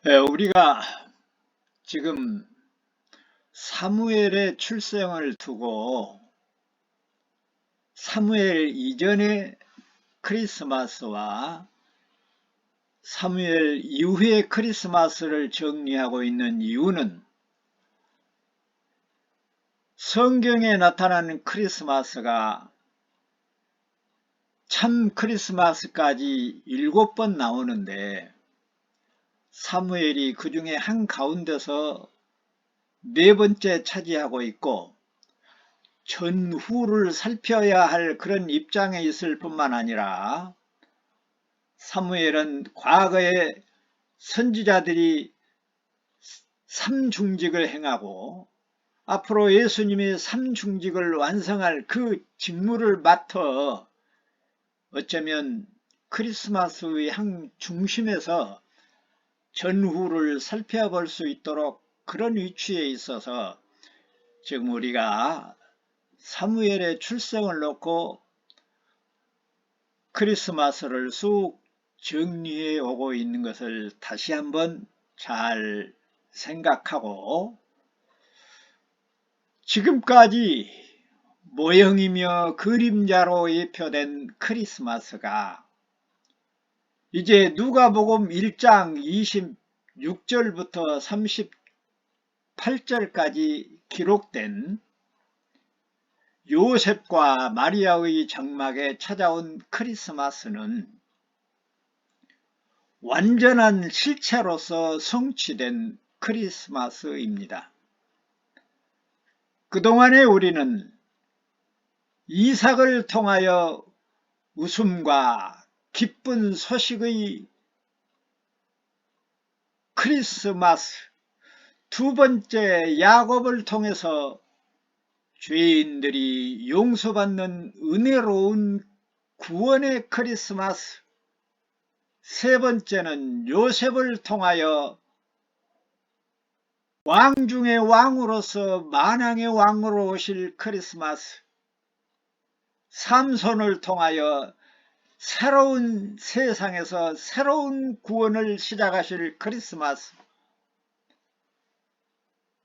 우리가 지금 사무엘의 출생을 두고 사무엘 이전의 크리스마스와 사무엘 이후의 크리스마스를 정리하고 있는 이유는 성경에 나타나는 크리스마스가 참 크리스마스까지 7번 나오는데 사무엘이 그 중에 한가운데서 4번째 차지하고 있고 전후를 살펴야 할 그런 입장에 있을 뿐만 아니라 사무엘은 과거에 선지자들이 삼중직을 행하고 앞으로 예수님이 삼중직을 완성할 그 직무를 맡아 어쩌면 크리스마스의 한 중심에서 전후를 살펴볼 수 있도록 그런 위치에 있어서 지금 우리가 사무엘의 출생을 놓고 크리스마스를 쑥 정리해 오고 있는 것을 다시 한번 잘 생각하고 지금까지 모형이며 그림자로 예표된 크리스마스가 이제 누가복음 1장 26절부터 38절까지 기록된 요셉과 마리아의 장막에 찾아온 크리스마스는 완전한 실체로서 성취된 크리스마스입니다. 그동안에 우리는 이삭을 통하여 웃음과 기쁜 소식의 크리스마스, 두 번째 야곱을 통해서 죄인들이 용서받는 은혜로운 구원의 크리스마스, 세 번째는 요셉을 통하여 왕 중의 왕으로서 만왕의 왕으로 오실 크리스마스, 삼손을 통하여 새로운 세상에서 새로운 구원을 시작하실 크리스마스,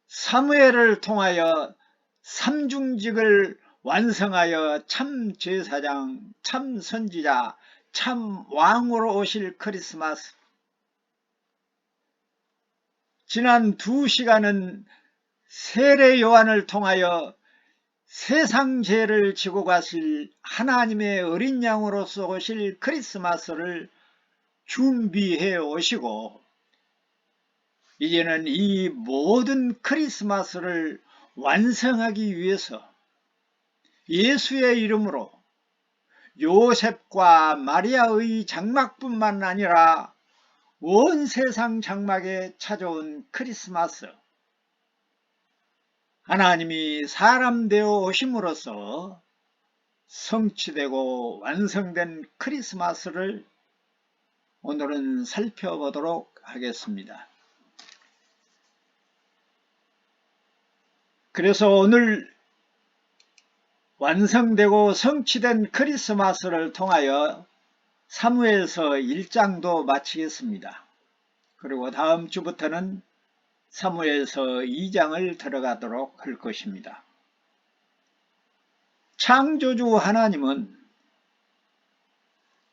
사무엘을 통하여 삼중직을 완성하여 참 제사장, 참 선지자, 참 왕으로 오실 크리스마스. 지난 2시간은 세례 요한을 통하여 세상 죄를 지고 가실 하나님의 어린 양으로서 오실 크리스마스를 준비해 오시고 이제는 이 모든 크리스마스를 완성하기 위해서 예수의 이름으로 요셉과 마리아의 장막뿐만 아니라 온 세상 장막에 찾아온 크리스마스, 하나님이 사람 되어 오심으로써 성취되고 완성된 크리스마스를 오늘은 살펴보도록 하겠습니다. 그래서 오늘 완성되고 성취된 크리스마스를 통하여 사무엘서 1장도 마치겠습니다. 그리고 다음 주부터는 사무엘서 2장을 들어가도록 할 것입니다. 창조주 하나님은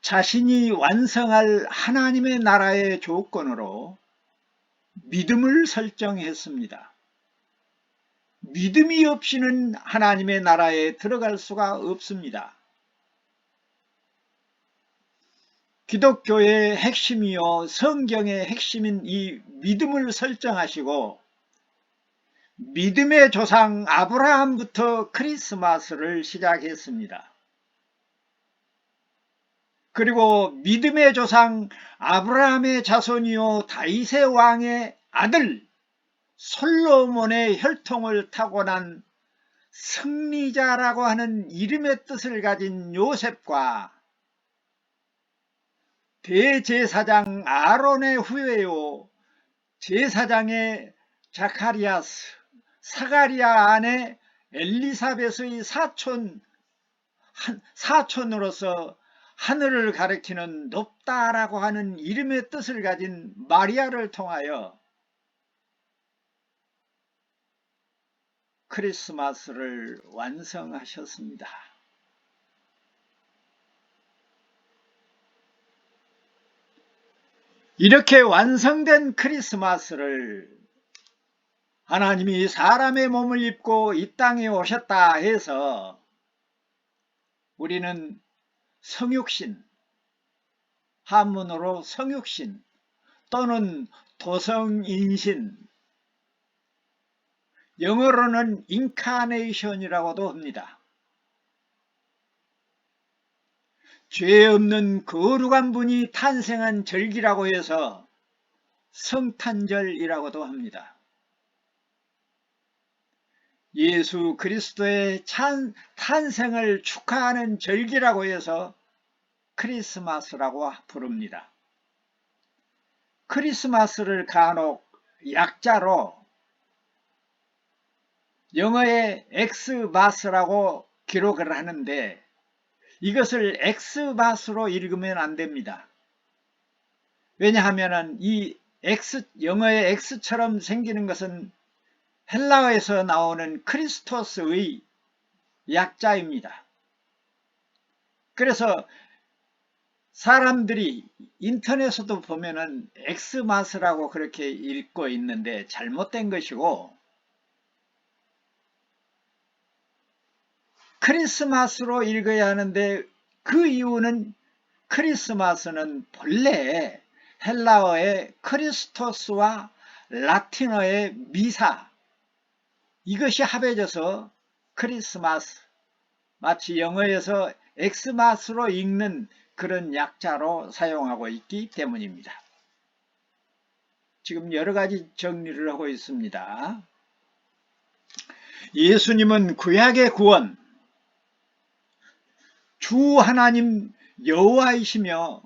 자신이 완성할 하나님의 나라의 조건으로 믿음을 설정했습니다. 믿음이 없이는 하나님의 나라에 들어갈 수가 없습니다. 기독교의 핵심이요 성경의 핵심인 이 믿음을 설정하시고 믿음의 조상 아브라함부터 크리스마스를 시작했습니다. 그리고 믿음의 조상 아브라함의 자손이요 다윗의 왕의 아들 솔로몬의 혈통을 타고난 승리자라고 하는 이름의 뜻을 가진 요셉과 대제사장 아론의 후예요 제사장의 자카리아스, 사가리아 아내 엘리사벳의 사촌으로서 하늘을 가리키는 높다라고 하는 이름의 뜻을 가진 마리아를 통하여 크리스마스를 완성하셨습니다. 이렇게 완성된 크리스마스를 하나님이 사람의 몸을 입고 이 땅에 오셨다 해서 우리는 성육신, 한문으로 성육신 또는 도성인신, 영어로는 인카네이션이라고도 합니다. 죄 없는 거룩한 분이 탄생한 절기라고 해서 성탄절이라고도 합니다. 예수 그리스도의 탄생을 축하하는 절기라고 해서 크리스마스라고 부릅니다. 크리스마스를 간혹 약자로 영어의 엑스마스라고 기록을 하는데 이것을 엑스마스로 읽으면 안 됩니다. 왜냐하면 이 영어의 X처럼 생기는 것은 헬라어에서 나오는 크리스토스의 약자입니다. 그래서 사람들이 인터넷에도 보면은 엑스마스라고 그렇게 읽고 있는데 잘못된 것이고 크리스마스로 읽어야 하는데 그 이유는 크리스마스는 본래 헬라어의 크리스토스와 라틴어의 미사 이것이 합해져서 크리스마스 마치 영어에서 엑스마스로 읽는 그런 약자로 사용하고 있기 때문입니다. 지금 여러 가지 정리를 하고 있습니다. 예수님은 구약의 구원 주 하나님 여호와이시며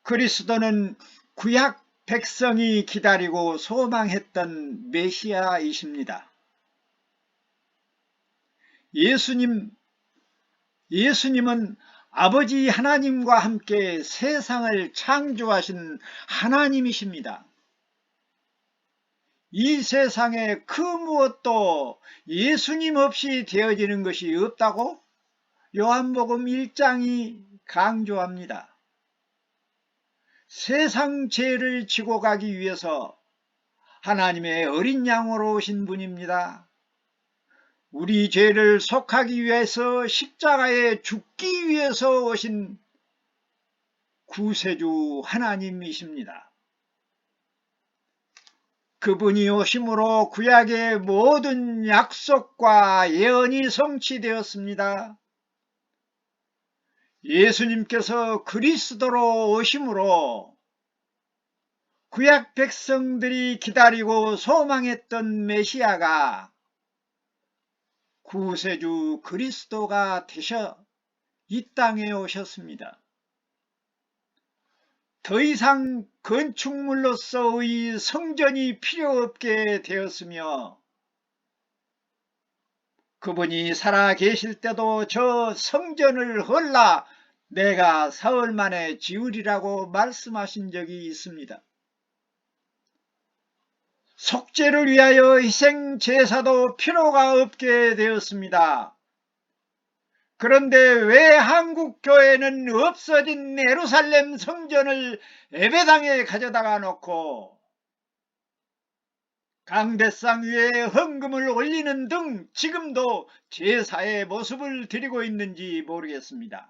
그리스도는 구약 백성이 기다리고 소망했던 메시아이십니다. 예수님은 아버지 하나님과 함께 세상을 창조하신 하나님이십니다. 이 세상에 그 무엇도 예수님 없이 되어지는 것이 없다고 요한복음 1장이 강조합니다. 세상 죄를 지고 가기 위해서 하나님의 어린 양으로 오신 분입니다. 우리 죄를 속하기 위해서 십자가에 죽기 위해서 오신 구세주 하나님이십니다. 그분이 오심으로 구약의 모든 약속과 예언이 성취되었습니다. 예수님께서 그리스도로 오심으로 구약 백성들이 기다리고 소망했던 메시아가 구세주 그리스도가 되셔 이 땅에 오셨습니다. 더 이상 건축물로서의 성전이 필요 없게 되었으며 그분이 살아 계실 때도 저 성전을 헐라 내가 사흘 만에 지으리라고 말씀하신 적이 있습니다. 속죄를 위하여 희생 제사도 필요가 없게 되었습니다. 그런데 왜 한국 교회는 없어진 예루살렘 성전을 예배당에 가져다가 놓고 강대상 위에 헌금을 올리는 등 지금도 제사의 모습을 드리고 있는지 모르겠습니다.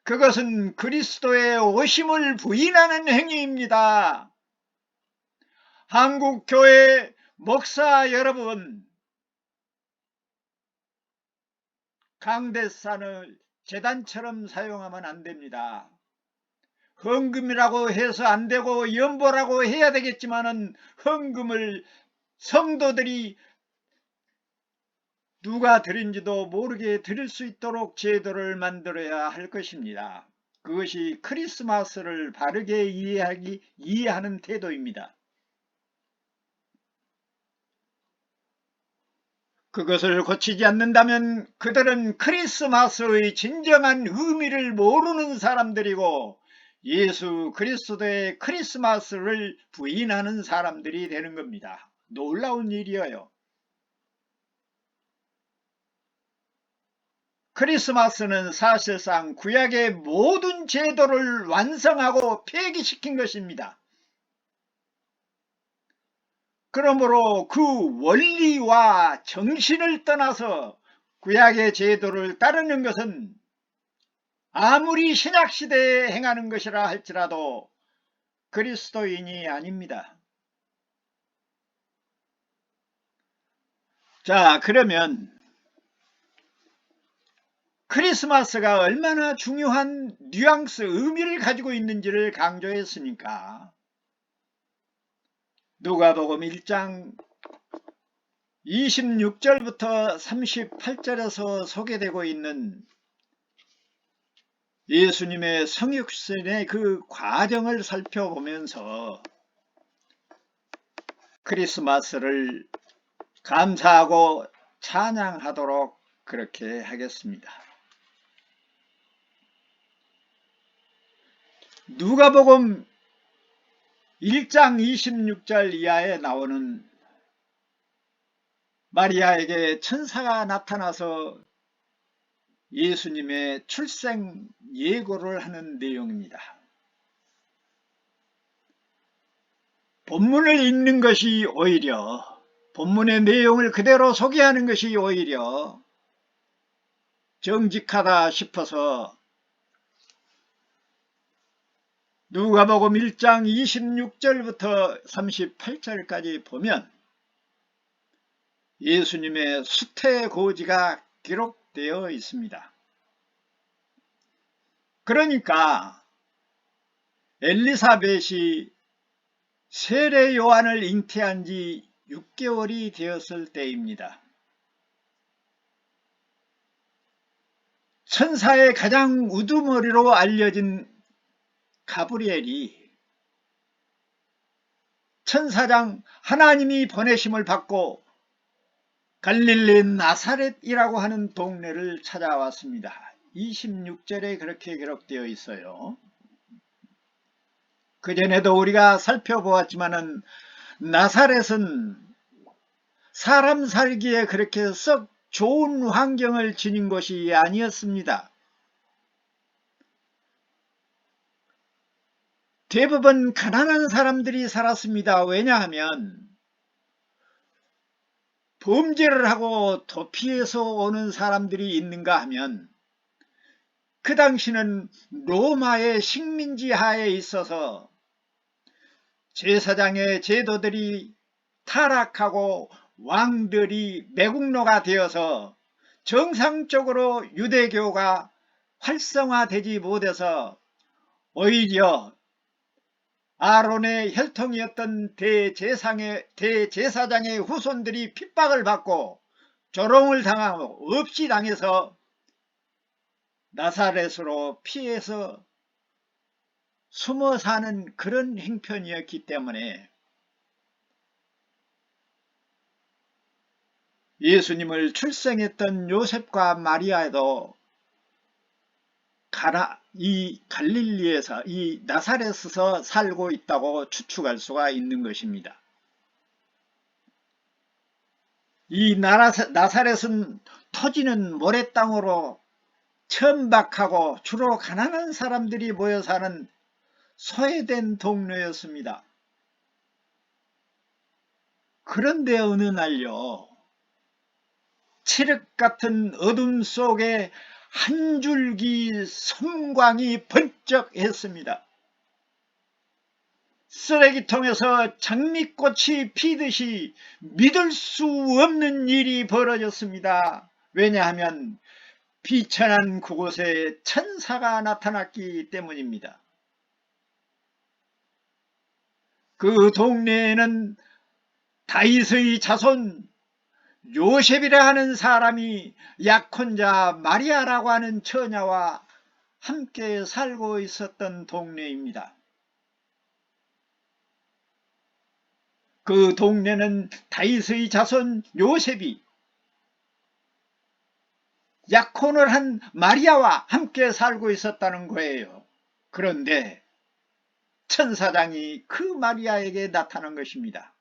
그것은 그리스도의 오심을 부인하는 행위입니다. 한국 교회 목사 여러분, 강대상을 제단처럼 사용하면 안 됩니다. 헌금이라고 해서 안 되고 연보라고 해야 되겠지만은 헌금을 성도들이 누가 드린지도 모르게 드릴 수 있도록 제도를 만들어야 할 것입니다. 그것이 크리스마스를 바르게 이해하는 태도입니다. 그것을 고치지 않는다면 그들은 크리스마스의 진정한 의미를 모르는 사람들이고 예수 그리스도의 크리스마스를 부인하는 사람들이 되는 겁니다. 놀라운 일이에요. 크리스마스는 사실상 구약의 모든 제도를 완성하고 폐기시킨 것입니다. 그러므로 그 원리와 정신을 떠나서 구약의 제도를 따르는 것은 아무리 신약시대에 행하는 것이라 할지라도 그리스도인이 아닙니다. 자, 그러면 크리스마스가 얼마나 중요한 뉘앙스, 의미를 가지고 있는지를 강조했으니까 누가복음 1장 26절부터 38절에서 소개되고 있는 예수님의 성육신의 그 과정을 살펴보면서 크리스마스를 감사하고 찬양하도록 그렇게 하겠습니다. 누가복음 1장 26절 이하에 나오는 마리아에게 천사가 나타나서 예수님의 출생 예고를 하는 내용입니다. 본문을 읽는 것이 오히려 본문의 내용을 그대로 소개하는 것이 오히려 정직하다 싶어서 누가복음 1장 26절부터 38절까지 보면 예수님의 수태고지가 기록되어 있습니다. 그러니까 엘리사벳이 세례 요한을 잉태한 지 6개월이 되었을 때입니다. 천사의 가장 우두머리로 알려진 가브리엘이 천사장 하나님이 보내심을 받고 갈릴리 나사렛이라고 하는 동네를 찾아왔습니다. 26절에 그렇게 기록되어 있어요. 그전에도 우리가 살펴보았지만은 나사렛은 사람 살기에 그렇게 썩 좋은 환경을 지닌 곳이 아니었습니다. 대부분 가난한 사람들이 살았습니다. 왜냐하면 범죄를 하고 도피해서 오는 사람들이 있는가 하면 그 당시는 로마의 식민지 하에 있어서 제사장의 제도들이 타락하고 왕들이 매국노가 되어서 정상적으로 유대교가 활성화되지 못해서 오히려 아론의 혈통이었던 대제사장의 후손들이 핍박을 받고 조롱을 당하고 없이 당해서 나사렛으로 피해서 숨어 사는 그런 형편이었기 때문에 예수님을 출생했던 요셉과 마리아도 이 갈릴리에서 이 나사렛에서 살고 있다고 추측할 수가 있는 것입니다. 이 나사렛은 토지는 모래땅으로 천박하고 주로 가난한 사람들이 모여 사는 소외된 동네였습니다. 그런데 어느 날요, 칠흑 같은 어둠 속에 한 줄기 섬광이 번쩍했습니다. 쓰레기통에서 장미꽃이 피듯이 믿을 수 없는 일이 벌어졌습니다. 왜냐하면 비천한 그곳에 천사가 나타났기 때문입니다. 그 동네에는 다윗의 자손 요셉이라 하는 사람이 약혼자 마리아라고 하는 처녀와 함께 살고 있었던 동네입니다. 그 동네는 다윗의 자손 요셉이 약혼을 한 마리아와 함께 살고 있었다는 거예요. 그런데 천사장이 그 마리아에게 나타난 것입니다.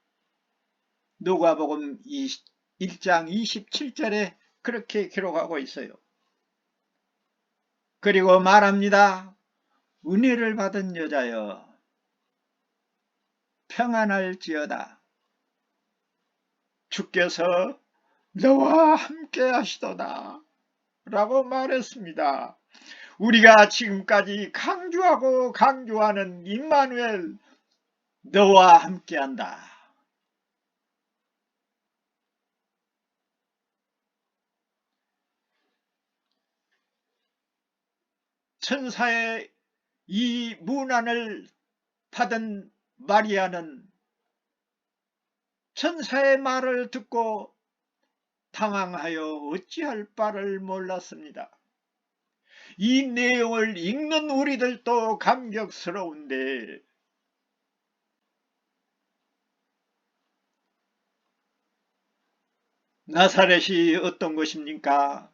누가복음 1장 27절에 그렇게 기록하고 있어요. 그리고 말합니다. 은혜를 받은 여자여 평안할지어다. 주께서 너와 함께 하시도다 라고 말했습니다. 우리가 지금까지 강조하고 강조하는 임마누엘, 너와 함께한다. 천사의 이 문안을 받은 마리아는 천사의 말을 듣고 당황하여 어찌할 바를 몰랐습니다. 이 내용을 읽는 우리들도 감격스러운데 나사렛이 어떤 것입니까?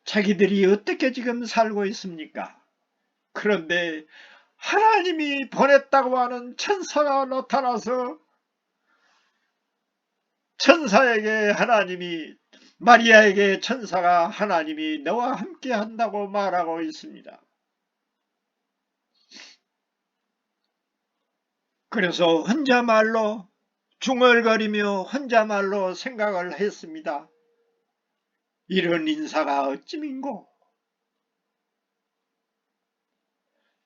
자기들이 어떻게 지금 살고 있습니까? 그런데 하나님이 보냈다고 하는 천사가 나타나서 마리아에게 천사가 하나님이 너와 함께 한다고 말하고 있습니다. 그래서 혼자말로 중얼거리며 혼자말로 생각을 했습니다. 이런 인사가 어찌민고?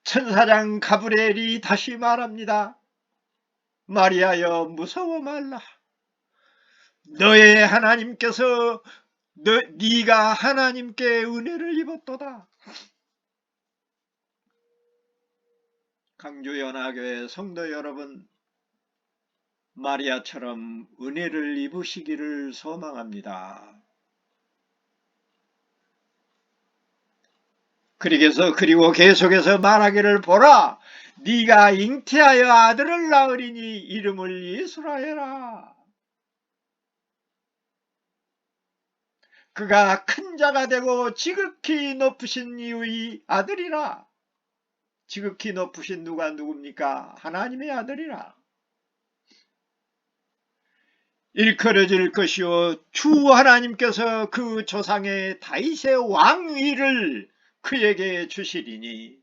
천사장 가브리엘이 다시 말합니다. 마리아여 무서워 말라. 너의 하나님께서 네가 하나님께 은혜를 입었도다. 강주연합교회 성도 여러분, 마리아처럼 은혜를 입으시기를 소망합니다. 그리고 계속해서 말하기를 보라, 네가 잉태하여 아들을 낳으리니 이름을 예수라 해라. 그가 큰 자가 되고 지극히 높으신 이의 아들이라. 지극히 높으신 누굽니까? 하나님의 아들이라. 일컬어질 것이요 주 하나님께서 그 조상의 다윗의 왕위를 그에게 주시리니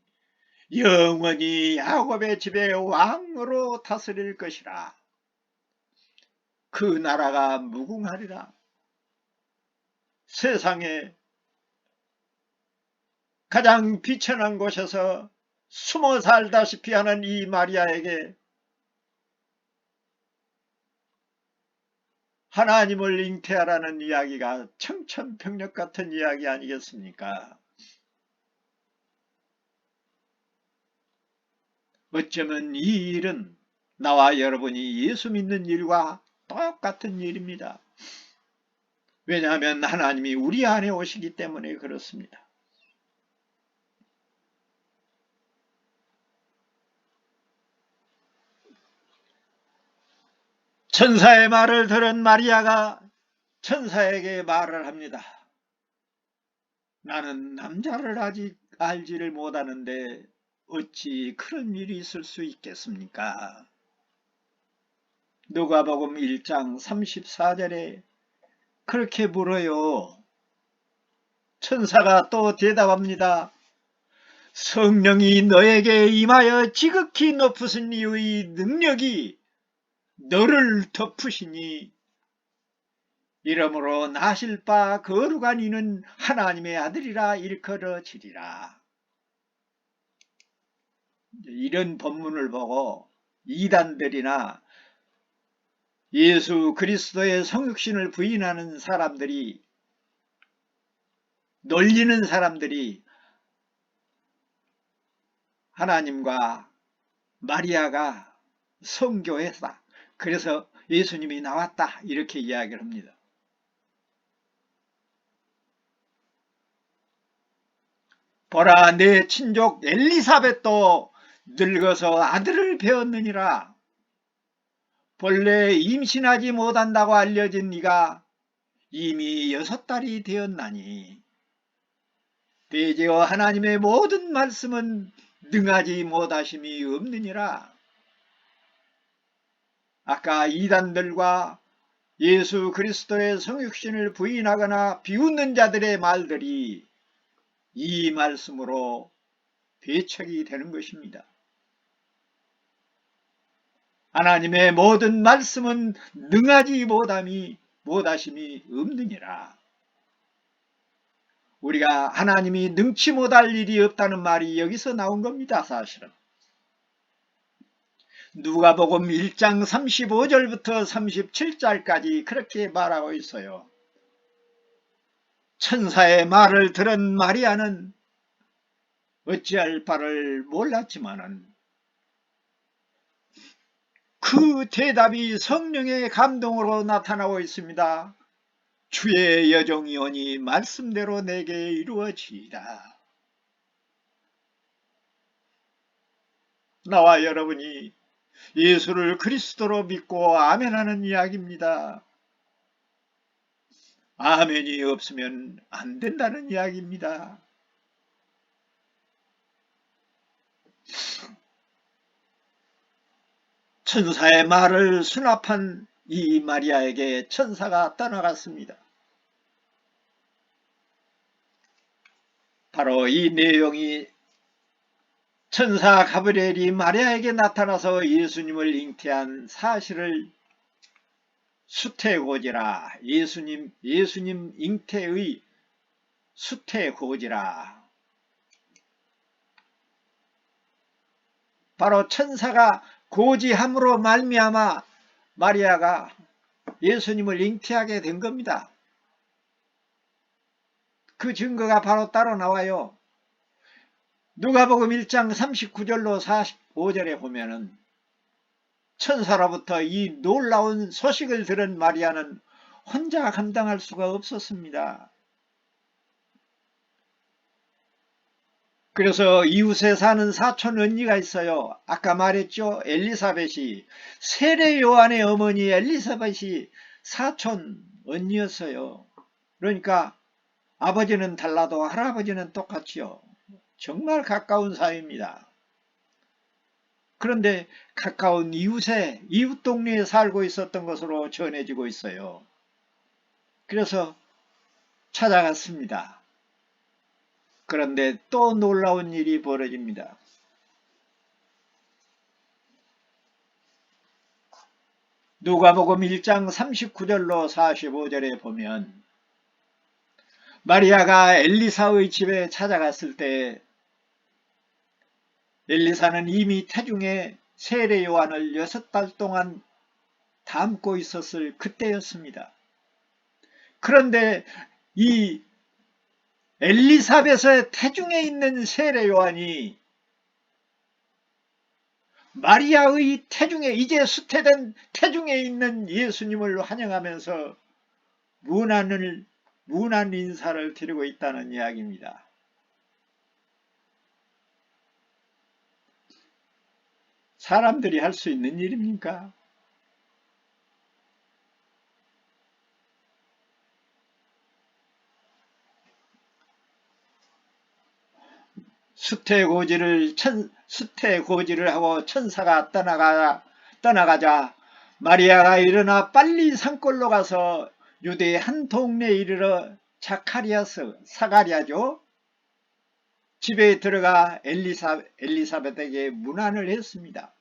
영원히 야곱의 집의 왕으로 다스릴 것이라. 그 나라가 무궁하리라. 세상에 가장 비천한 곳에서 숨어 살다시피 하는 이 마리아에게 하나님을 잉태하라는 이야기가 청천벽력 같은 이야기 아니겠습니까? 어쩌면 이 일은 나와 여러분이 예수 믿는 일과 똑같은 일입니다. 왜냐하면 하나님이 우리 안에 오시기 때문에 그렇습니다. 천사의 말을 들은 마리아가 천사에게 말을 합니다. 나는 남자를 아직 알지를 못하는데 어찌 그런 일이 있을 수 있겠습니까? 누가복음 1장 34절에 그렇게 물어요. 천사가 또 대답합니다. 성령이 너에게 임하여 지극히 높으신 이의 능력이 너를 덮으시니 이러므로 나실 바 거룩한 이는 하나님의 아들이라 일컬어지리라. 이런 본문을 보고 이단들이나 예수 그리스도의 성육신을 부인하는 사람들이, 놀리는 사람들이 하나님과 마리아가 성교했다, 그래서 예수님이 나왔다, 이렇게 이야기를 합니다. 보라, 내 친족 엘리사벳도 늙어서 아들을 배었느니라. 본래 임신하지 못한다고 알려진 네가 이미 6달이 되었나니 대제어 하나님의 모든 말씀은 능하지 못하심이 없느니라. 아까 이단들과 예수 그리스도의 성육신을 부인하거나 비웃는 자들의 말들이 이 말씀으로 배척이 되는 것입니다. 하나님의 모든 말씀은 능하지 못하심이 없느니라. 우리가 하나님이 능치 못할 일이 없다는 말이 여기서 나온 겁니다. 사실은 누가복음 1장 35절부터 37절까지 그렇게 말하고 있어요. 천사의 말을 들은 마리아는 어찌할 바를 몰랐지만은 그 대답이 성령의 감동으로 나타나고 있습니다. 주의 여종이오니 말씀대로 내게 이루어지이다. 나와 여러분이 예수를 그리스도로 믿고 아멘하는 이야기입니다. 아멘이 없으면 안 된다는 이야기입니다. 천사의 말을 수납한 이 마리아에게 천사가 떠나갔습니다. 바로 이 내용이 천사 가브리엘이 마리아에게 나타나서 예수님을 잉태한 사실을 수태고지라, 예수님 잉태의 수태고지라. 바로 천사가 고지함으로 말미암아 마리아가 예수님을 잉태하게 된 겁니다. 그 증거가 바로 따로 나와요. 누가복음 1장 39절로 45절에 보면은 천사로부터 이 놀라운 소식을 들은 마리아는 혼자 감당할 수가 없었습니다. 그래서 이웃에 사는 사촌 언니가 있어요. 아까 말했죠. 엘리사벳이, 세례 요한의 어머니 엘리사벳이 사촌 언니였어요. 그러니까 아버지는 달라도 할아버지는 똑같지요. 정말 가까운 사이입니다. 그런데 가까운 이웃 동네에 살고 있었던 것으로 전해지고 있어요. 그래서 찾아갔습니다. 그런데 또 놀라운 일이 벌어집니다. 누가복음 1장 39절로 45절에 보면 마리아가 엘리사의 집에 찾아갔을 때 엘리사는 이미 태중에 세례 요한을 6달 동안 담고 있었을 그때였습니다. 그런데 이 엘리사벳의 태중에 있는 세례 요한이 마리아의 태중에, 이제 수태된 태중에 있는 예수님을 환영하면서 문안 인사를 드리고 있다는 이야기입니다. 사람들이 할 수 있는 일입니까? 수태고지를 하고 천사가 떠나가자 마리아가 일어나 빨리 산골로 가서 유대의 한 동네에 이르러 사가랴죠. 집에 들어가 엘리사벳에게 문안을 했습니다.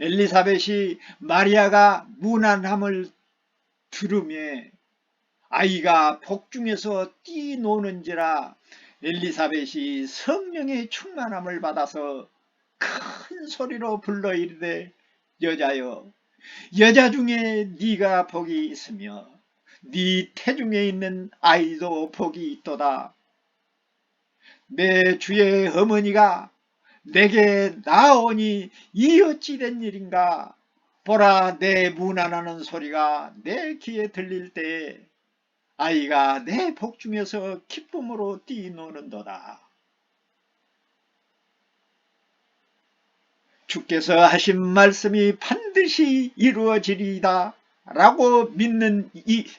엘리사벳이 마리아가 문안함을 들으며 아이가 복중에서 뛰노는지라 엘리사벳이 성령의 충만함을 받아서 큰 소리로 불러 이르되 여자여, 여자 중에 네가 복이 있으며 네 태중에 있는 아이도 복이 있도다. 내 주의 어머니가 내게 나오니 이 어찌 된 일인가. 보라, 내 문안하는 소리가 내 귀에 들릴 때에 아이가 내 복중에서 기쁨으로 뛰노는도다. 주께서 하신 말씀이 반드시 이루어지리이다 라고 믿는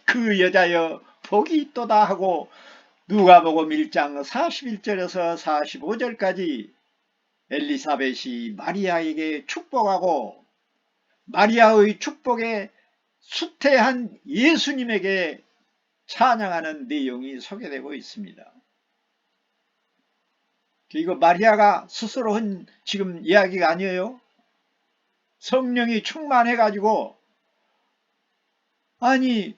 그 여자여 복이 있도다 하고 누가복음 1장 41절에서 45절까지 엘리사벳이 마리아에게 축복하고 마리아의 축복에 수태한 예수님에게 찬양하는 내용이 소개되고 있습니다. 이거 마리아가 스스로 한 지금 이야기가 아니에요. 성령이 충만해가지고 아니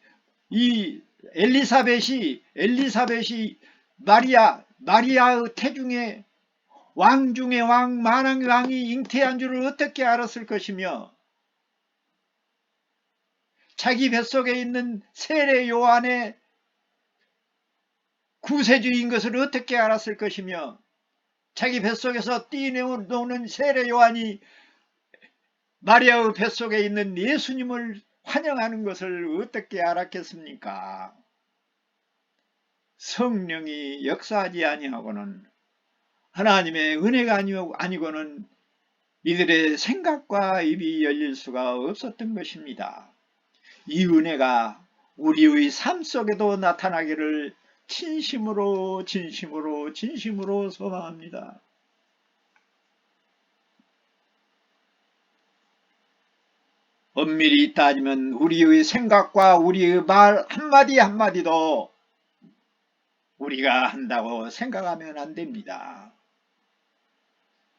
이 엘리사벳이 마리아의 태중에 왕 중에 왕 만왕의 왕이 잉태한 줄을 어떻게 알았을 것이며 자기 뱃속에 있는 세례 요한의 구세주인 것을 어떻게 알았을 것이며 자기 뱃속에서 뛰노는 세례 요한이 마리아의 뱃속에 있는 예수님을 환영하는 것을 어떻게 알았겠습니까? 성령이 역사하지 아니하고는 하나님의 은혜가 아니고는 이들의 생각과 입이 열릴 수가 없었던 것입니다. 이 은혜가 우리의 삶 속에도 나타나기를 진심으로 소망합니다. 엄밀히 따지면 우리의 생각과 우리의 말 한마디 한마디도 우리가 한다고 생각하면 안 됩니다.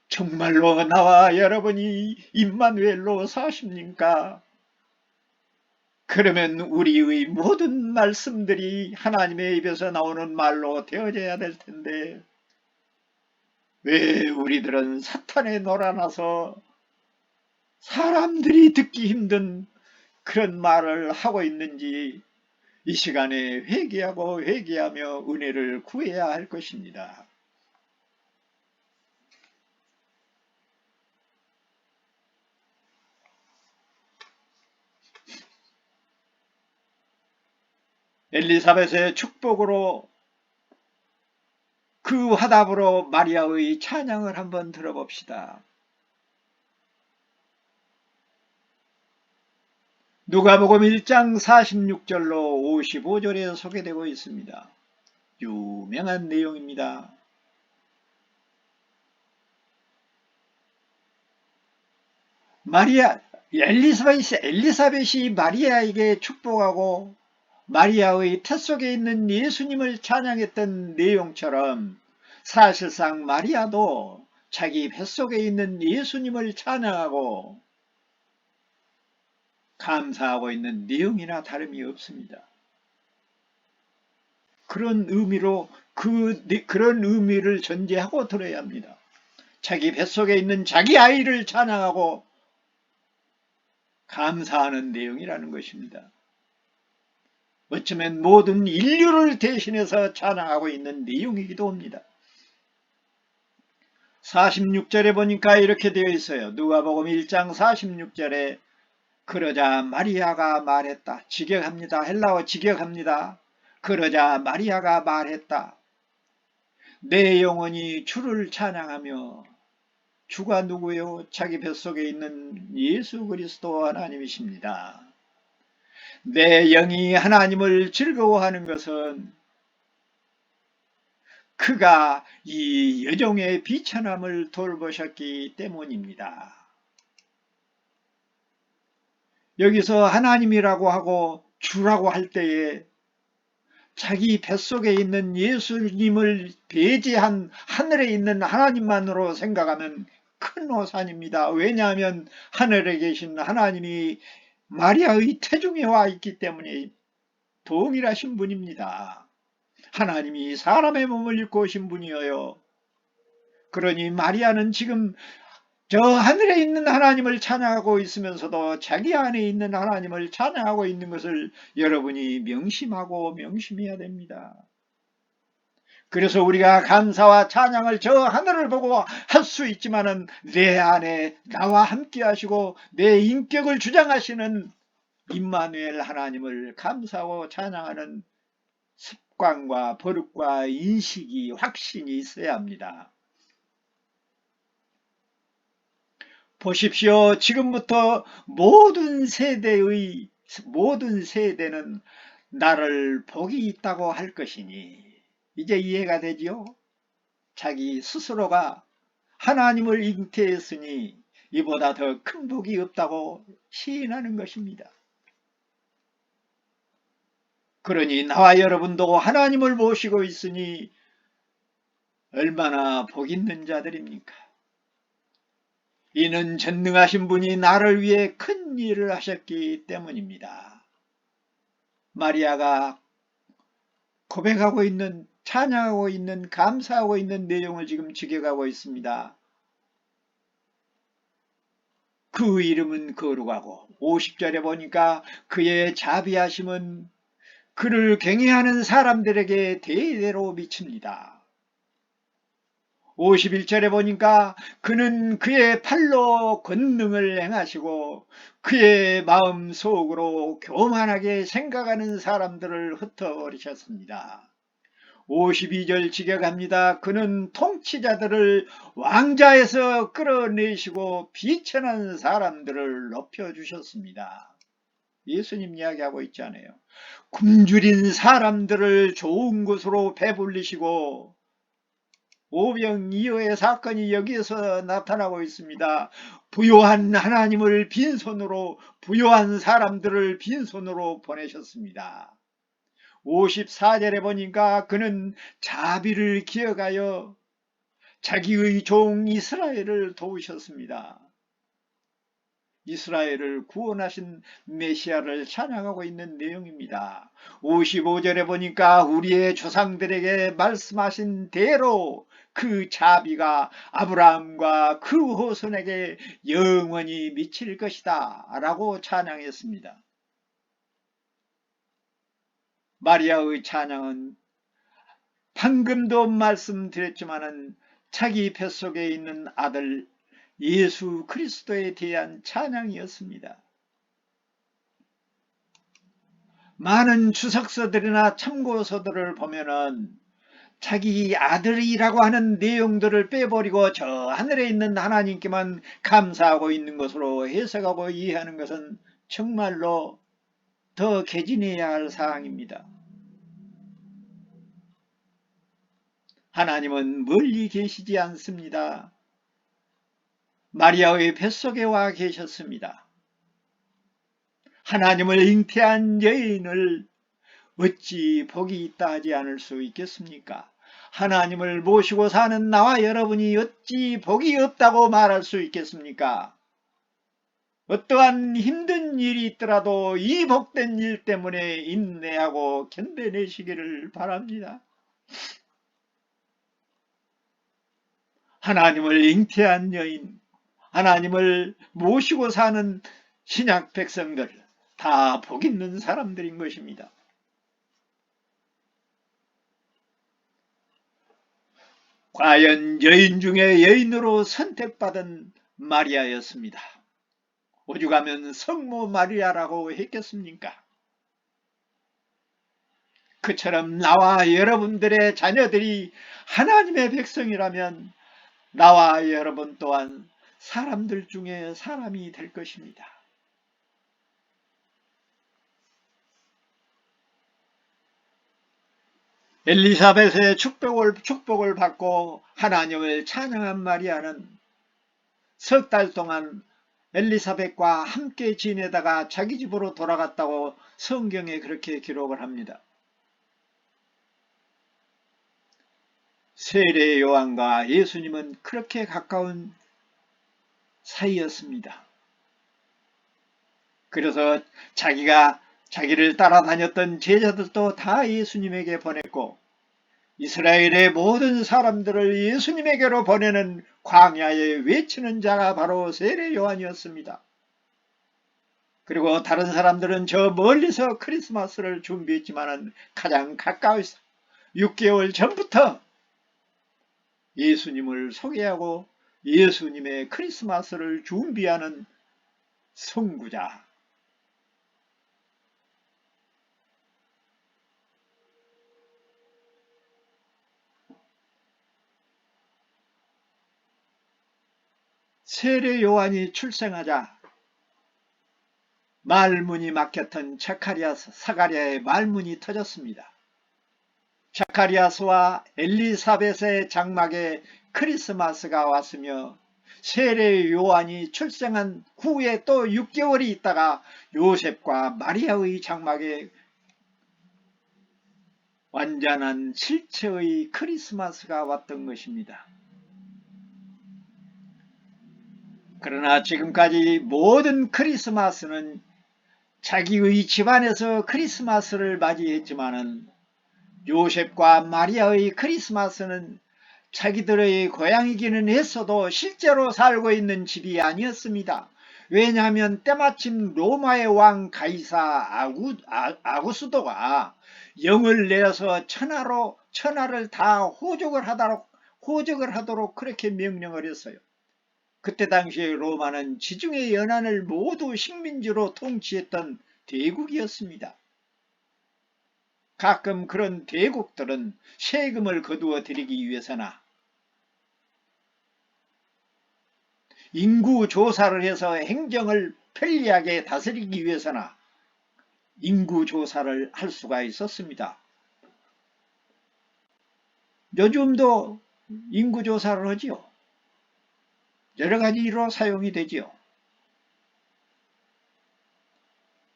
정말로 나와 여러분이 임마누엘로 사십니까? 그러면 우리의 모든 말씀들이 하나님의 입에서 나오는 말로 되어져야 될 텐데 왜 우리들은 사탄에 놀아나서 사람들이 듣기 힘든 그런 말을 하고 있는지 이 시간에 회개하며 은혜를 구해야 할 것입니다. 엘리사벳의 축복으로 그 화답으로 마리아의 찬양을 한번 들어봅시다. 누가복음 1장 46절로 55절에 소개되고 있습니다. 유명한 내용입니다. 엘리사벳이 마리아에게 축복하고 마리아의 태 속에 있는 예수님을 찬양했던 내용처럼 사실상 마리아도 자기 뱃속에 있는 예수님을 찬양하고 감사하고 있는 내용이나 다름이 없습니다. 그런 의미로 그런 의미를 전제하고 들어야 합니다. 자기 뱃속에 있는 자기 아이를 찬양하고 감사하는 내용이라는 것입니다. 어쩌면 모든 인류를 대신해서 찬양하고 있는 내용이기도 합니다. 46절에 보니까 이렇게 되어 있어요. 누가복음 1장 46절에 그러자 마리아가 말했다. 직역합니다. 헬라어 직역합니다. 그러자 마리아가 말했다. 내 영혼이 주를 찬양하며 주가 누구요? 자기 뱃속에 있는 예수 그리스도 하나님이십니다. 내 영이 하나님을 즐거워하는 것은 그가 이 여종의 비천함을 돌보셨기 때문입니다. 여기서 하나님이라고 하고 주라고 할 때에 자기 뱃속에 있는 예수님을 배제한 하늘에 있는 하나님만으로 생각하면 큰 오산입니다. 왜냐하면 하늘에 계신 하나님이 마리아의 태중에 와 있기 때문에 동일하신 분입니다. 하나님이 사람의 몸을 입고 오신 분이어요. 그러니 마리아는 지금 저 하늘에 있는 하나님을 찬양하고 있으면서도 자기 안에 있는 하나님을 찬양하고 있는 것을 여러분이 명심해야 됩니다. 그래서 우리가 감사와 찬양을 저 하늘을 보고 할 수 있지만은 내 안에 나와 함께 하시고 내 인격을 주장하시는 임마누엘 하나님을 감사하고 찬양하는 습관과 버릇과 인식이 확신이 있어야 합니다. 보십시오. 지금부터 모든 세대는 나를 복이 있다고 할 것이니 이제 이해가 되지요? 자기 스스로가 하나님을 잉태했으니 이보다 더 큰 복이 없다고 시인하는 것입니다. 그러니 나와 여러분도 하나님을 모시고 있으니 얼마나 복 있는 자들입니까? 이는 전능하신 분이 나를 위해 큰 일을 하셨기 때문입니다. 마리아가 고백하고 있는, 찬양하고 있는, 감사하고 있는 내용을 지금 직역하고 있습니다. 그 이름은 거룩하고 50절에 보니까 그의 자비하심은 그를 경외하는 사람들에게 대대로 미칩니다. 51절에 보니까 그는 그의 팔로 권능을 행하시고 그의 마음 속으로 교만하게 생각하는 사람들을 흩어버리셨습니다. 52절 직역합니다. 그는 통치자들을 왕자에서 끌어내시고 비천한 사람들을 높여주셨습니다. 예수님 이야기하고 있잖아요. 굶주린 사람들을 좋은 곳으로 배불리시고 오병이어의 사건이 여기에서 나타나고 있습니다. 부요한 하나님을 빈손으로, 부요한 사람들을 빈손으로 보내셨습니다. 54절에 보니까 그는 자비를 기억하여 자기의 종 이스라엘을 도우셨습니다. 이스라엘을 구원하신 메시아를 찬양하고 있는 내용입니다. 55절에 보니까 우리의 조상들에게 말씀하신 대로 그 자비가 아브라함과 그 후손에게 영원히 미칠 것이다 라고 찬양했습니다. 마리아의 찬양은 방금도 말씀드렸지만은 자기 뱃속에 있는 아들 예수 그리스도에 대한 찬양이었습니다. 많은 주석서들이나 참고서들을 보면은 자기 아들이라고 하는 내용들을 빼버리고 저 하늘에 있는 하나님께만 감사하고 있는 것으로 해석하고 이해하는 것은 정말로 더 개진해야 할 사항입니다. 하나님은 멀리 계시지 않습니다. 마리아의 뱃속에 와 계셨습니다. 하나님을 잉태한 여인을 어찌 복이 있다 하지 않을 수 있겠습니까? 하나님을 모시고 사는 나와 여러분이 어찌 복이 없다고 말할 수 있겠습니까? 어떠한 힘든 일이 있더라도 이 복된 일 때문에 인내하고 견뎌내시기를 바랍니다. 하나님을 잉태한 여인, 하나님을 모시고 사는 신약 백성들 다 복 있는 사람들인 것입니다. 과연 여인 중에 여인으로 선택받은 마리아였습니다. 오죽하면 성모 마리아라고 했겠습니까? 그처럼 나와 여러분들의 자녀들이 하나님의 백성이라면 나와 여러분 또한 사람들 중에 사람이 될 것입니다. 엘리사벳의 축복을 받고 하나님을 찬양한 마리아는 석 달 동안 엘리사벳과 함께 지내다가 자기 집으로 돌아갔다고 성경에 그렇게 기록을 합니다. 세례 요한과 예수님은 그렇게 가까운 사이였습니다. 그래서 자기를 따라다녔던 제자들도 다 예수님에게 보냈고 이스라엘의 모든 사람들을 예수님에게로 보내는 광야에 외치는 자가 바로 세례 요한이었습니다. 그리고 다른 사람들은 저 멀리서 크리스마스를 준비했지만 가장 가까이서 6개월 전부터 예수님을 소개하고 예수님의 크리스마스를 준비하는 선구자, 세례 요한이 출생하자 말문이 막혔던 사가랴의 말문이 터졌습니다. 자카리아스와 엘리사벳의 장막에 크리스마스가 왔으며 세례 요한이 출생한 후에 또 6개월이 있다가 요셉과 마리아의 장막에 완전한 실체의 크리스마스가 왔던 것입니다. 그러나 지금까지 모든 크리스마스는 자기의 집안에서 크리스마스를 맞이했지만은 요셉과 마리아의 크리스마스는 자기들의 고향이기는 했어도 실제로 살고 있는 집이 아니었습니다. 왜냐하면 때마침 로마의 왕 가이사 아구스도가 영을 내어서 천하를 다 호적을 하도록 그렇게 명령을 했어요. 그때 당시에 로마는 지중해 연안을 모두 식민지로 통치했던 대국이었습니다. 가끔 그런 대국들은 세금을 거두어 들이기 위해서나 인구 조사를 해서 행정을 편리하게 다스리기 위해서나 인구 조사를 할 수가 있었습니다. 요즘도 인구 조사를 하지요. 여러 가지로 사용이 되지요.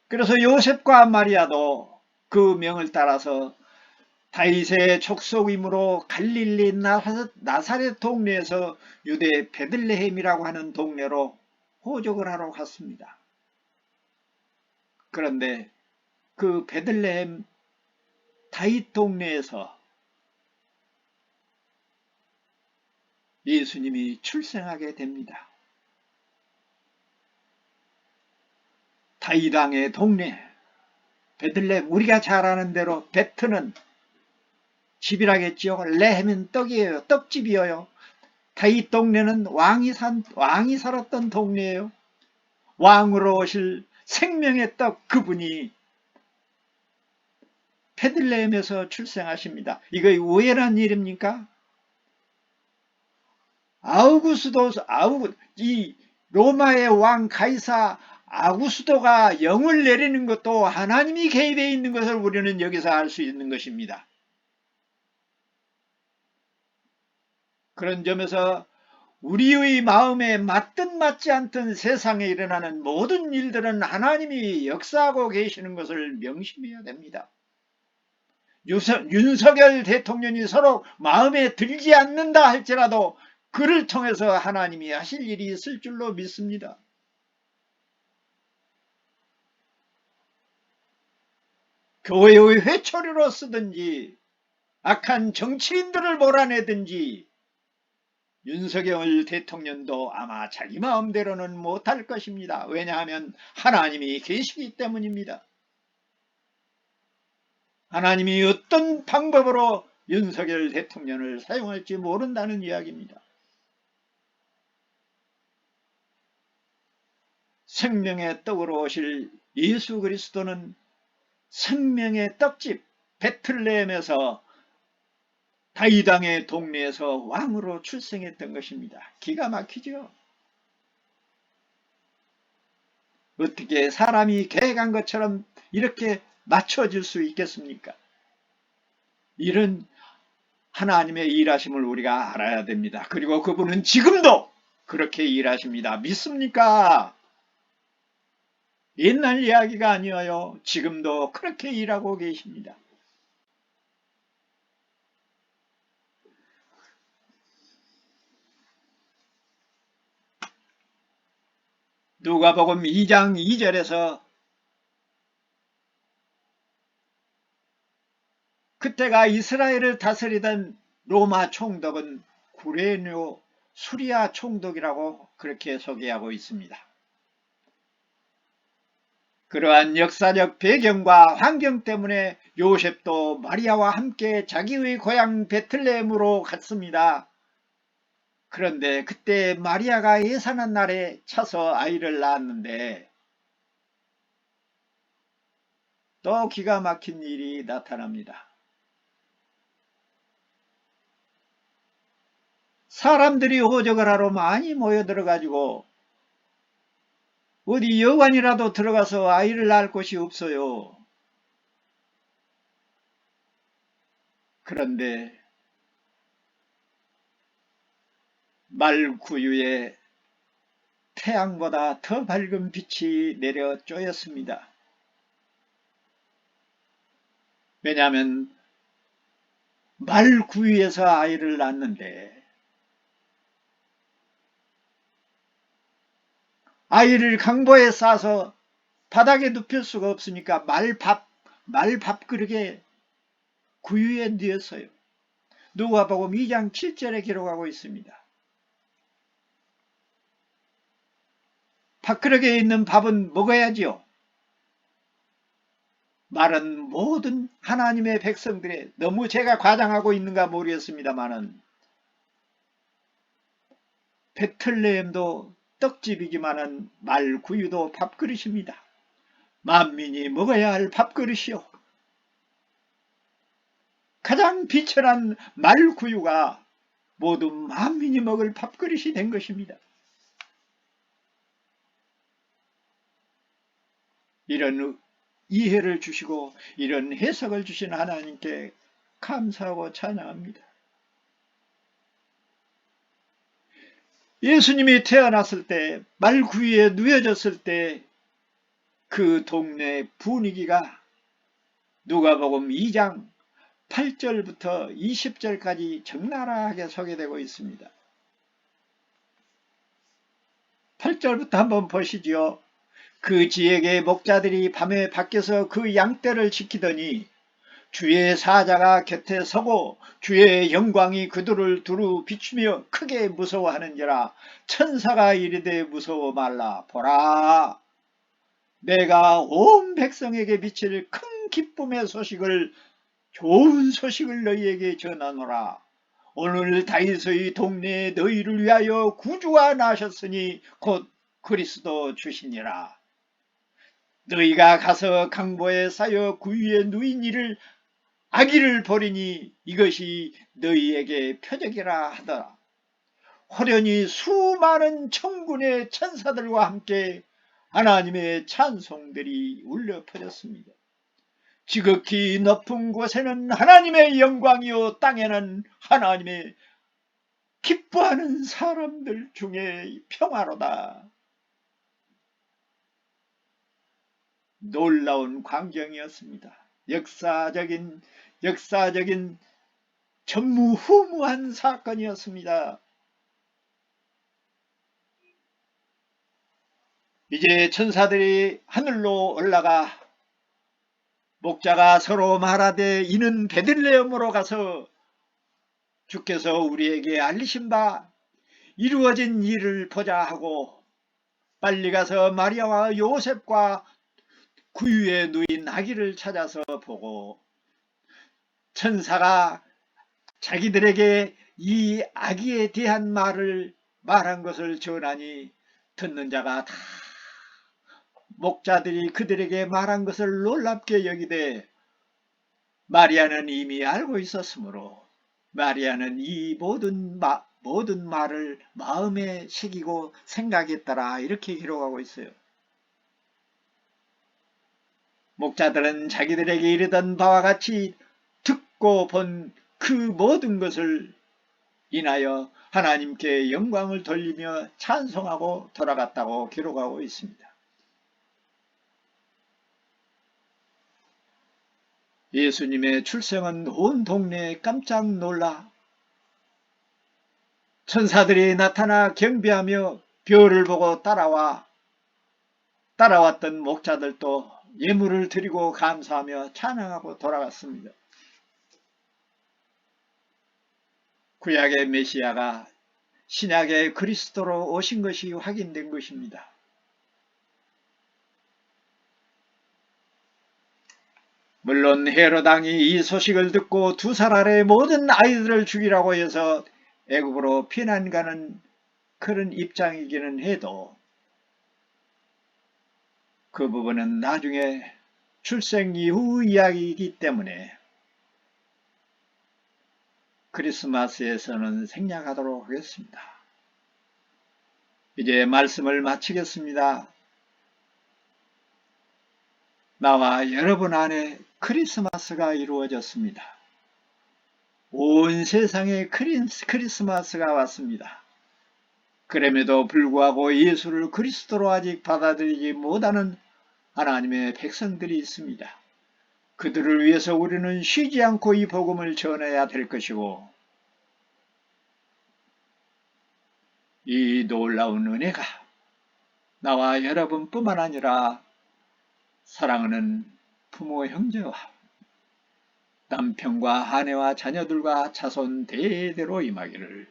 그래서 요셉과 마리아도 그 명을 따라서 다윗의 족속이므로 갈릴리 나사렛 동네에서 유대 베들레헴이라고 하는 동네로 호적을 하러 갔습니다. 그런데 그 베들레헴 다윗 동네에서 예수님이 출생하게 됩니다. 다윗 왕의 동네 베들레헴, 우리가 잘 아는 대로 베트는 집이라겠지요. 레헴은 떡이에요. 떡집이에요. 다윗 동네는 왕이 살았던 동네예요. 왕으로 오실 생명의 떡 그분이 베들레헴에서 출생하십니다. 이거 우연한 일입니까? 이 로마의 왕 가이사 아구스도가 영을 내리는 것도 하나님이 개입되어 있는 것을 우리는 여기서 알 수 있는 것입니다. 그런 점에서 우리의 마음에 맞든 맞지 않든 세상에 일어나는 모든 일들은 하나님이 역사하고 계시는 것을 명심해야 됩니다. 윤석열 대통령이 서로 마음에 들지 않는다 할지라도 그를 통해서 하나님이 하실 일이 있을 줄로 믿습니다. 교회의 회초리로 쓰든지 악한 정치인들을 몰아내든지 윤석열 대통령도 아마 자기 마음대로는 못할 것입니다. 왜냐하면 하나님이 계시기 때문입니다. 하나님이 어떤 방법으로 윤석열 대통령을 사용할지 모른다는 이야기입니다. 생명의 떡으로 오실 예수 그리스도는 생명의 떡집 베틀레헴에서 다윗 왕의 동네에서 왕으로 출생했던 것입니다. 기가 막히죠. 어떻게 사람이 계획한 것처럼 이렇게 맞춰질 수 있겠습니까? 이런 하나님의 일하심을 우리가 알아야 됩니다. 그리고 그분은 지금도 그렇게 일하십니다. 믿습니까? 옛날 이야기가 아니에요. 지금도 그렇게 일하고 계십니다. 누가복음 2장 2절에서 그때가 이스라엘을 다스리던 로마 총독은 구레뇨 수리아 총독이라고 그렇게 소개하고 있습니다. 그러한 역사적 배경과 환경 때문에 요셉도 마리아와 함께 자기의 고향 베틀레헴으로 갔습니다. 그런데 그때 마리아가 예산한 날에 차서 아이를 낳았는데 또 기가 막힌 일이 나타납니다. 사람들이 호적을 하러 많이 모여들어 가지고 어디 여관이라도 들어가서 아이를 낳을 곳이 없어요. 그런데 말구유에 태양보다 더 밝은 빛이 내려 쪼였습니다. 왜냐하면 말구유에서 아이를 낳는데 아이를 강보에 싸서 바닥에 눕힐 수가 없으니까 말밥그릇에 구유에 넣었어요. 누가복음 2장 7절에 기록하고 있습니다. 밥그릇에 있는 밥은 먹어야지요. 말은 모든 하나님의 백성들의, 너무 제가 과장하고 있는가 모르겠습니다만은 베틀레헴도 떡집이지만은 말구유도 밥그릇입니다. 만민이 먹어야 할 밥그릇이요. 가장 비천한 말구유가 모두 만민이 먹을 밥그릇이 된 것입니다. 이런 이해를 주시고 이런 해석을 주신 하나님께 감사하고 찬양합니다. 예수님이 태어났을 때, 말구유에 누워졌을 때 그 동네 분위기가 누가복음 2장 8절부터 20절까지 적나라하게 소개되고 있습니다. 8절부터 한번 보시지요. 그 지역의 목자들이 밤에 밖에서 그 양떼를 지키더니 주의 사자가 곁에 서고 주의 영광이 그들을 두루 비추며 크게 무서워하는지라. 천사가 이르되 무서워 말라. 보라, 내가 온 백성에게 미칠 큰 기쁨의 소식을, 좋은 소식을 너희에게 전하노라. 오늘 다윗의 동네에 너희를 위하여 구주가 나셨으니 곧 그리스도 주시니라. 너희가 가서 강보에 쌓여 구유에 누인 이를, 아기를 보리니 이것이 너희에게 표적이라 하더라. 호련히 수많은 천군의 천사들과 함께 하나님의 찬송들이 울려 퍼졌습니다. 지극히 높은 곳에는 하나님의 영광이요, 땅에는 하나님의 기뻐하는 사람들 중에 평화로다. 놀라운 광경이었습니다. 역사적인 전무후무한 사건이었습니다. 이제 천사들이 하늘로 올라가 목자가 서로 말하되 이는 베들레헴으로 가서 주께서 우리에게 알리신 바 이루어진 일을 보자 하고 빨리 가서 마리아와 요셉과 구유에 누인 아기를 찾아서 보고, 천사가 자기들에게 이 아기에 대한 말한 것을 전하니 듣는 자가 다 목자들이 그들에게 말한 것을 놀랍게 여기되 마리아는 이미 알고 있었으므로 마리아는 이 모든 말을 마음에 새기고 생각했더라. 이렇게 기록하고 있어요. 목자들은 자기들에게 이르던 바와 같이 듣고 본 그 모든 것을 인하여 하나님께 영광을 돌리며 찬송하고 돌아갔다고 기록하고 있습니다. 예수님의 출생은 온 동네에 깜짝 놀라 천사들이 나타나 경배하며 별을 보고 따라왔던 목자들도 예물을 드리고 감사하며 찬양하고 돌아갔습니다. 구약의 메시아가 신약의 그리스도로 오신 것이 확인된 것입니다. 물론 헤롯 왕이 이 소식을 듣고 2살 아래 모든 아이들을 죽이라고 해서 애굽으로 피난 가는 그런 입장이기는 해도 그 부분은 나중에 출생 이후 이야기이기 때문에 크리스마스에서는 생략하도록 하겠습니다. 이제 말씀을 마치겠습니다. 나와 여러분 안에 크리스마스가 이루어졌습니다. 온 세상에 크리스마스가 왔습니다. 그럼에도 불구하고 예수를 그리스도로 아직 받아들이지 못하는 하나님의 백성들이 있습니다. 그들을 위해서 우리는 쉬지 않고 이 복음을 전해야 될 것이고, 이 놀라운 은혜가 나와 여러분뿐만 아니라 사랑하는 부모 형제와 남편과 아내와 자녀들과 자손 대대로 임하기를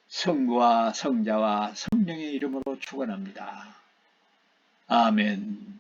성부와 성자와 성령의 이름으로 축원합니다. 아멘.